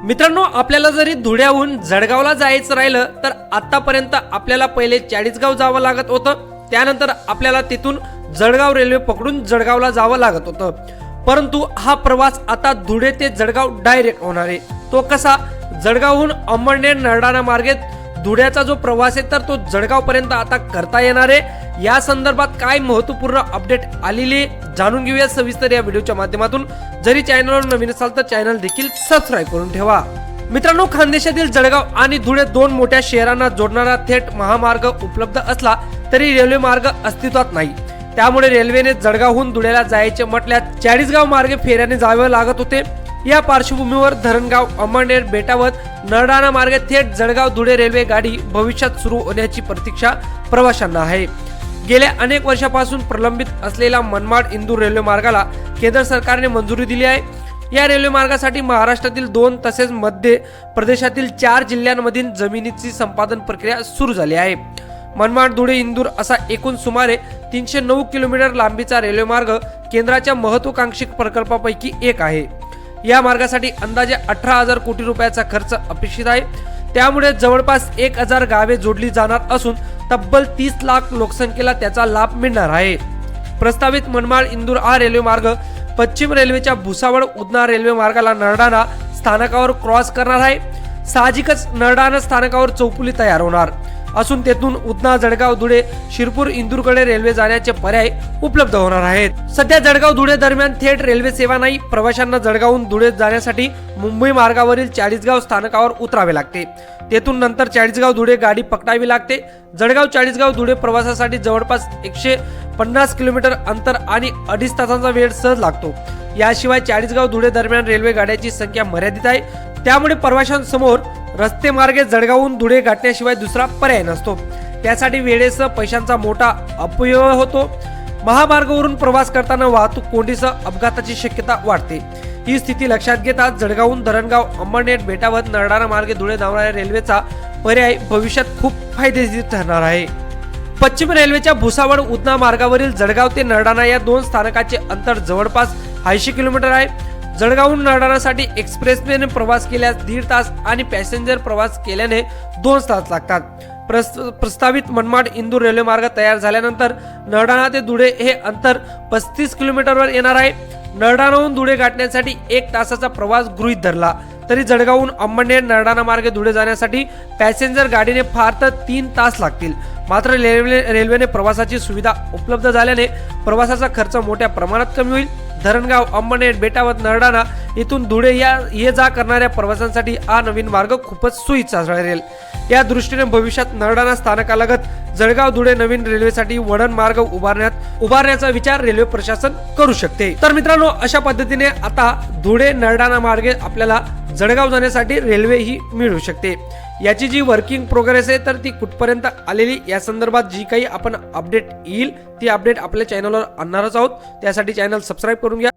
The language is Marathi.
मित्रांनो, आपल्याला जरी धुळ्याहून जळगावला जायचं राहिलं तर आतापर्यंत आपल्याला पहिले चाळीसगाव जावं लागत होतं, त्यानंतर आपल्याला तिथून जळगाव रेल्वे पकडून जळगावला जावं लागत होतं। परंतु हा प्रवास आता धुळे ते जळगाव डायरेक्ट होणार आहे। तो कसा? जळगावहून अंमळनेर नरडाणा मार्गे धुळ्याचा जो प्रवास आहे तर तो जळगाव पर्यंत आता करता येणार आहे। या संदर्भात काय महत्त्वपूर्ण अपडेट आलेली जाणून घेऊया सविस्तर या व्हिडिओच्या माध्यमातून। जरी चॅनलवर नवीन असाल तर चॅनल देखील सबस्क्राइब करून ठेवा। मित्रांनो, खानदेशातील जळगाव आणि धुळे दोन मोठ्या शहरांना जोडणारा थेट महामार्ग उपलब्ध असला तरी रेल्वे मार्ग अस्तित्वात नाही। त्यामुळे रेल्वेने जळगावहून धुळ्याला जायचे म्हटल्यास चाळीसगाव मार्गे फेऱ्याने जावे लागत होते। या पार्श्वभूमीवर धरणगाव अंमळनेर बेटावत नरडाणा मार्गे थेट जळगाव धुळे रेल्वे गाडी भविष्यात सुरू होण्याची प्रतीक्षा प्रवाशांना आहे। गेल्या अनेक वर्षापासून प्रलंबित असलेला मनमाड इंदूर रेल्वे मार्गाला केंद्र सरकारने मंजुरी दिली आहे। या रेल्वे मार्गासाठी महाराष्ट्रातील 2 तसेच मध्य प्रदेशातील 4 जिल्ह्यांमधील जमिनीची संपादन प्रक्रिया सुरू झाली आहे। मनमाड धुळे इंदूर असा एकूण सुमारे 309 किलोमीटर लांबीचा रेल्वे मार्ग केंद्राच्या महत्त्वाकांक्षी प्रकल्पापैकी एक आहे। या मार्गासाठी अंदाजे 18,000 कोटी रुपयाचा खर्च अपेक्षित आहे। त्यामुळे जवळपास 1,000 गावे जोडली जाणार असून तब्बल 30 लाख लोकसंख्येला त्याचा लाभ मिळणार आहे। प्रस्तावित मनमाड इंदूर हा रेल्वे मार्ग पश्चिम रेल्वेच्या भुसावळ उधना रेल्वे मार्गाला नरडाणा स्थानकावर क्रॉस करणार आहे। साहजिकच नरडाणा स्थानकावर चौफुली तयार होणार असून तेथून उधना जळगाव धुळे शिरपूर इंदूरकडे रेल्वे जाण्याचे पर्याय उपलब्ध होणार आहेत। सध्या जळगाव धुळे दरम्यान थेट रेल्वे सेवा नाही। प्रवाशांना जळगावहून धुळे जाण्यासाठी मुंबई मार्गावरील चाळीसगाव स्थानकावर उतरावे लागते। तेथून नंतर चाळीसगाव धुळे गाडी पकडावी लागते। जळगाव चाळीसगाव धुळे प्रवासासाठी जवळपास 150 किलोमीटर अंतर आणि 2.5 तासांचा वेळ सहज लागतो। याशिवाय चाळीसगाव धुळे दरम्यान रेल्वे गाड्यांची संख्या मर्यादित आहे। त्यामुळे प्रवाशांसमोर रस्ते मार्गे जळगावहून धुळे गाठण्याशिवाय दुसरा पर्याय नसतो। त्यासाठी वेळेसह पैशांचा मोठा अपव्यय होतो। महामार्गावरून प्रवास करताना वाहतूक कोंडीसह अपघाताची शक्यता वाढते। ही स्थिती लक्षात घेता जळगावहून धरणगाव अंमळनेर बेटावत नरडाणा मार्गे धुळे धावणाऱ्या रेल्वेचा पर्याय भविष्यात खूप फायदेशीर ठरणार आहे। पश्चिम रेल्वेच्या भुसावळ उधना मार्गावरील जळगाव ते नरडाणा या 2 स्थानकाचे अंतर जवळपास 80 किलोमीटर आहे। जळगावहून नरडाणासाठी एक्सप्रेसवेने प्रवास केल्यास 1.5 तास आणि पॅसेंजर प्रवास केल्याने 2 तास लागतात। प्रस्तावित मनमाड इंदूर रेल्वे मार्ग तयार झाल्यानंतर नरडाणा ते धुळे हे अंतर 35 किलोमीटरवर येणार आहे। नरडाणाहून धुळे गाठण्यासाठी 1 तासाचा प्रवास गृहीत धरला तरी जळगावहून अंमळनेर नरडाणा मार्गे धुळे जाण्यासाठी पॅसेंजर गाडीने फार तर 3 तास लागतील। मात्र रेल्वेने प्रवासाची सुविधा उपलब्ध झाल्याने प्रवासाचा खर्च मोठ्या प्रमाणात कमी होईल। धरणगाव अंमळनेर बेटावत नरडाणा इथून धुळे या ये जा करणाऱ्या प्रवाशांसाठी हा नवीन मार्ग खूपच सोयीचा ठरेल। या दृष्टीने भविष्यात नरडाणा स्थानकालगत जळगाव धुळे नवीन रेल्वेसाठी वळण मार्ग उभारण्याचा विचार रेल्वे प्रशासन करू शकते। तर मित्रांनो, अशा पद्धतीने आता धुळे नरडाणा मार्गे आपल्याला जळगाव जाण्यासाठी रेल्वे ही मिळू शकते। याची जी वर्किंग प्रोग्रेस आहे तर ती कुठपर्यंत आलेली या संदर्भात जी काही आपण अपडेट येईल ती अपडेट आपल्या चॅनलवर आणणारच आहोत। त्यासाठी चॅनल सबस्क्राईब करून घ्या।